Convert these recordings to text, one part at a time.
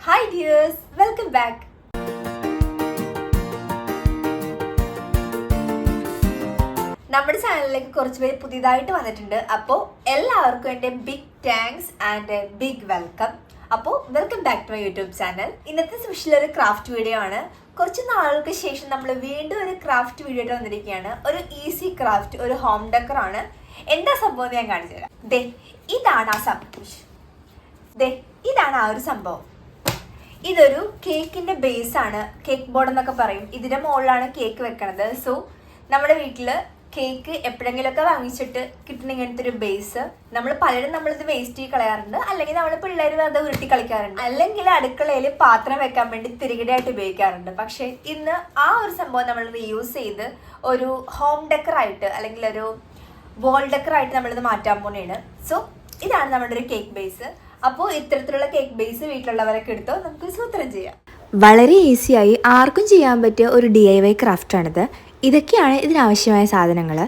Hi dears, welcome back. നമ്മുടെ ചാനലിലേക്ക് കുറച്ച് പേര് പുതിയതായിട്ട് വന്നിട്ടുണ്ട്. അപ്പോൾ എല്ലാവർക്കും എൻ്റെ big thanks and big welcome. അപ്പോൾ welcome back to my YouTube channel. ഇന്നത്തെ സ്പെഷ്യൽ ഒരു ക്രാഫ്റ്റ് വീഡിയോ ആണ്. കുറച്ച് നാളുകൾക്ക് ശേഷം നമ്മൾ വീണ്ടും ഒരു ക്രാഫ്റ്റ് വീഡിയോ ആയിട്ട് വന്നിരിക്കുകയാണ്. ഒരു ഈസി ക്രാഫ്റ്റ്, ഒരു ഹോം ഡെക്കർ ആണ്. എന്താ സംഭവം ഞാൻ കാണിച്ചു തരാം. ഇതാണ് ആ സംഭവം. ഇതാണ് ആ ഒരു സംഭവം. ഇതൊരു കേക്കിന്റെ ബേസ് ആണ്, കേക്ക് ബോർഡ് എന്നൊക്കെ പറയും. ഇതിന്റെ മുകളിലാണ് കേക്ക് വെക്കണത്. സോ നമ്മുടെ വീട്ടില് കേക്ക് എപ്പോഴെങ്കിലുമൊക്കെ വാങ്ങിച്ചിട്ട് കിട്ടുന്ന ഇങ്ങനത്തെ ഒരു ബേസ് നമ്മൾ പലരും നമ്മളിത് വേസ്റ്റ് ചെയ്ത് കളയാറുണ്ട്, അല്ലെങ്കിൽ നമ്മൾ പിള്ളേർ അത് ഉരുട്ടി കളിക്കാറുണ്ട്, അല്ലെങ്കിൽ അടുക്കളയിൽ പാത്രം വെക്കാൻ വേണ്ടി തിരികടയായിട്ട് ഉപയോഗിക്കാറുണ്ട്. പക്ഷെ ഇന്ന് ആ ഒരു സംഭവം നമ്മൾ റീയൂസ് ചെയ്ത് ഒരു ഹോം ഡെക്കർ ആയിട്ട് അല്ലെങ്കിൽ ഒരു വോൾ ഡെക്കർ ആയിട്ട് നമ്മളിത് മാറ്റാൻ പോണെയാണ്. സോ ഇതാണ് നമ്മുടെ ഒരു കേക്ക് ബേസ്. അപ്പോൾ ഇത്തരത്തിലുള്ള കേക്ക് ബേസ് വീട്ടിലുള്ളവരൊക്കെ എടുത്തോ നമുക്ക് സൂത്രം ചെയ്യാം. വളരെ ഈസിയായി ആർക്കും ചെയ്യാൻ പറ്റിയ ഒരു DIY ക്രാഫ്റ്റാണിത്. ഇതൊക്കെയാണ് ഇതിനാവശ്യമായ സാധനങ്ങൾ.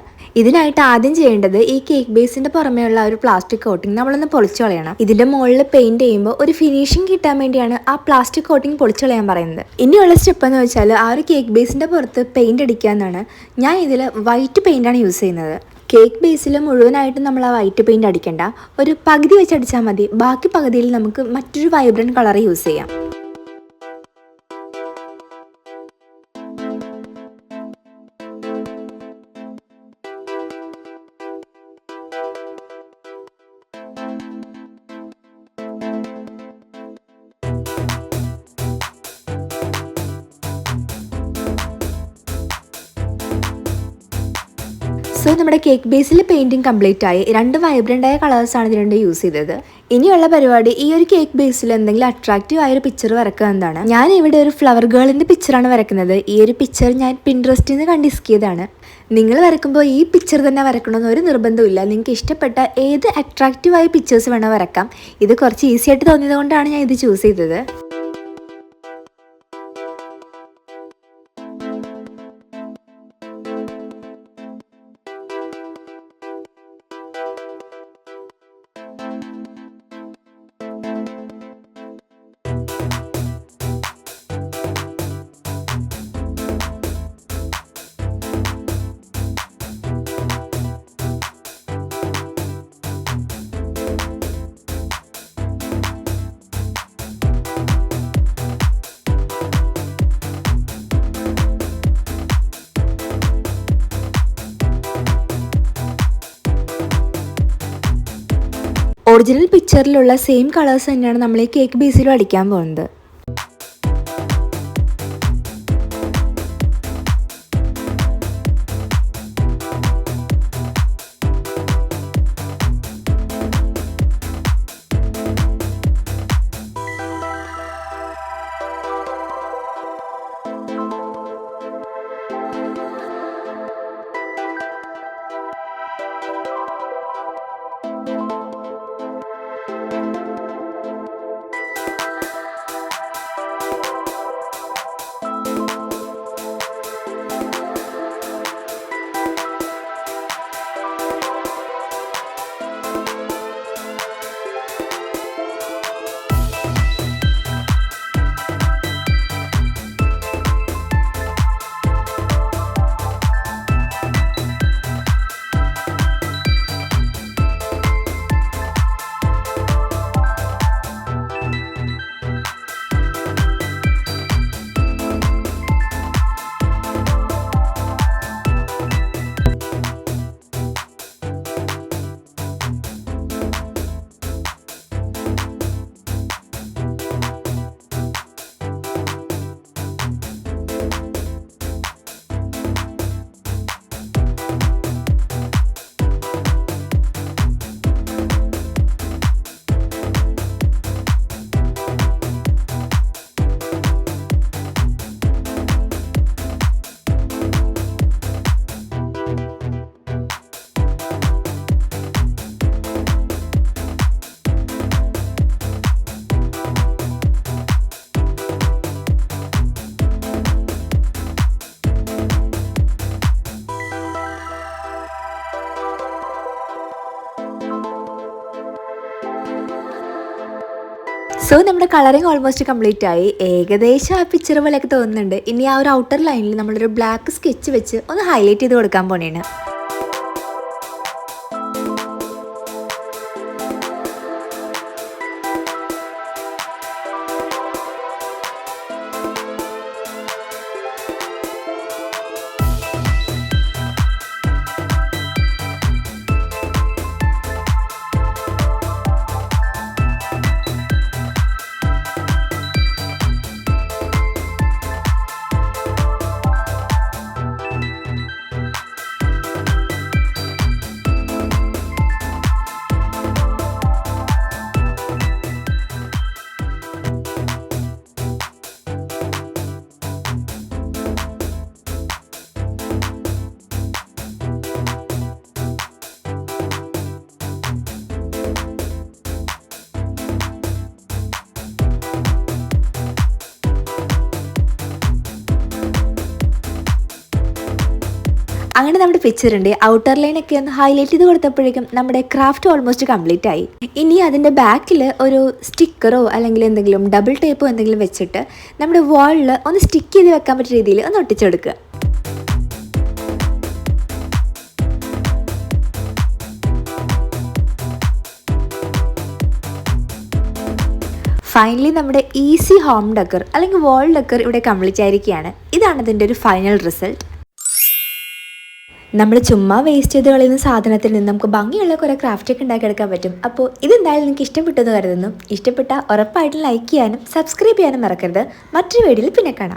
ഇതിനായിട്ട് ആദ്യം ചെയ്യേണ്ടത് ഈ കേക്ക് ബേസിന്റെ പുറമേയുള്ള ഒരു പ്ലാസ്റ്റിക് കോട്ടിംഗ് നമ്മളൊന്ന് പൊളിച്ചു കളയണം. ഇതിന്റെ മുകളിൽ പെയിന്റ് ചെയ്യുമ്പോൾ ഒരു ഫിനിഷിംഗ് കിട്ടാൻ വേണ്ടിയാണ് ആ പ്ലാസ്റ്റിക് കോട്ടിംഗ് പൊളിച്ചു കളയാൻ പറയുന്നത്. ഇനിയുള്ള സ്റ്റെപ്പ് എന്ന് വെച്ചാൽ ആ ഒരു കേക്ക് ബേസിന്റെ പുറത്ത് പെയിന്റ് അടിക്കുക എന്നാണ്. ഞാൻ ഇതിൽ വൈറ്റ് പെയിന്റാണ് യൂസ് ചെയ്യുന്നത്. കേക്ക് ബേസിൽ മുഴുവനായിട്ട് നമ്മൾ ആ വൈറ്റ് പെയിന്റ് അടിക്കേണ്ട, ഒരു പകുതി വെച്ച് അടിച്ചാൽ മതി. ബാക്കി പകുതിയിൽ നമുക്ക് മറ്റൊരു വൈബ്രന്റ് കളർ യൂസ് ചെയ്യാം. സോ നമ്മുടെ കേക്ക് ബേസിൽ പെയിൻറ്റിങ് കംപ്ലീറ്റ് ആയി. 2 വൈബ്രൻ്റായ കളേഴ്സാണ് ഇതിനുണ്ട് യൂസ് ചെയ്തത്. ഇനിയുള്ള പരിപാടി ഈ ഒരു കേക്ക് ബേസിൽ എന്തെങ്കിലും അട്രാക്റ്റീവ് ആയൊരു പിക്ചർ വരക്കുക എന്നതാണ്. ഞാൻ ഇവിടെ ഒരു ഫ്ലവർ ഗേളിൻ്റെ പിക്ചറാണ് വരയ്ക്കുന്നത്. ഈ ഒരു പിക്ചർ ഞാൻ പിൻട്രസ്റ്റിൽ നിന്ന് കണ്ടിസ്കിയതാണ്. നിങ്ങൾ വരയ്ക്കുമ്പോൾ ഈ പിക്ചർ തന്നെ വരക്കണമെന്ന് ഒരു നിർബന്ധമില്ല. നിങ്ങൾക്ക് ഇഷ്ടപ്പെട്ട ഏത് അട്രാക്റ്റീവായ പിക്ചേഴ്സ് വേണോ വരക്കാം. ഇത് കുറച്ച് ഈസി ആയിട്ട് തോന്നിയത് കൊണ്ടാണ് ഞാൻ ഇത് ചൂസ് ചെയ്തത്. ഒറിജിനൽ പിക്ചറിലുള്ള സെയിം കളേഴ്സ് തന്നെയാണ് നമ്മൾ ഈ കേക്ക് ബേസിലും അടിക്കാൻ പോകുന്നത്. സോ നമ്മുടെ കളറിങ് ഓൾമോസ്റ്റ് കംപ്ലീറ്റ് ആയി. ഏകദേശം ആ പിക്ചർ പോലെയൊക്കെ തോന്നുന്നുണ്ട്. ഇനി ആ ഒരു ഔട്ടർ ലൈനിൽ നമ്മളൊരു ബ്ലാക്ക് സ്കെച്ച് വെച്ച് ഒന്ന് ഹൈലൈറ്റ് ചെയ്ത് കൊടുക്കാൻ പോണേണ്. അങ്ങനെ നമ്മുടെ പിക്ചറിൻ്റെ ഔട്ടർ ലൈനൊക്കെ ഒന്ന് ഹൈലൈറ്റ് ചെയ്ത് കൊടുത്തപ്പോഴേക്കും നമ്മുടെ ക്രാഫ്റ്റ് ഓൾമോസ്റ്റ് കംപ്ലീറ്റ് ആയി. ഇനി അതിൻ്റെ ബാക്കിൽ ഒരു സ്റ്റിക്കറോ അല്ലെങ്കിൽ എന്തെങ്കിലും ഡബിൾ ടേപ്പോ എന്തെങ്കിലും വെച്ചിട്ട് നമ്മുടെ വാളിൽ ഒന്ന് സ്റ്റിക്ക് ചെയ്ത് വെക്കാൻ പറ്റിയ രീതിയിൽ ഒന്ന് ഒട്ടിച്ചെടുക്കുക. ഫൈനലി നമ്മുടെ ഈസി ഹോം ഡെക്കർ അല്ലെങ്കിൽ വാൾ ഡെക്കർ ഇവിടെ കംപ്ലീറ്റ് ആയിരിക്കുകയാണ്. ഇതാണ് ഇതിൻ്റെ ഒരു ഫൈനൽ റിസൾട്ട്. നമ്മൾ ചുമ്മാ വേസ്റ്റ് ചെയ്ത് കളയുന്ന സാധനത്തിൽ നിന്ന് നമുക്ക് ഭംഗിയുള്ള കുറേ ക്രാഫ്റ്റൊക്കെ ഉണ്ടാക്കിയെടുക്കാൻ പറ്റും. അപ്പോൾ ഇതെന്തായാലും നിങ്ങൾക്ക് ഇഷ്ടപ്പെട്ടെന്ന് കരുതുന്നു. ഇഷ്ടപ്പെട്ടാൽ ഉറപ്പായിട്ടും ലൈക്ക് ചെയ്യാനും സബ്സ്ക്രൈബ് ചെയ്യാനും മറക്കരുത്. മറ്റൊരു വീഡിയോയിൽ പിന്നെ കാണാം.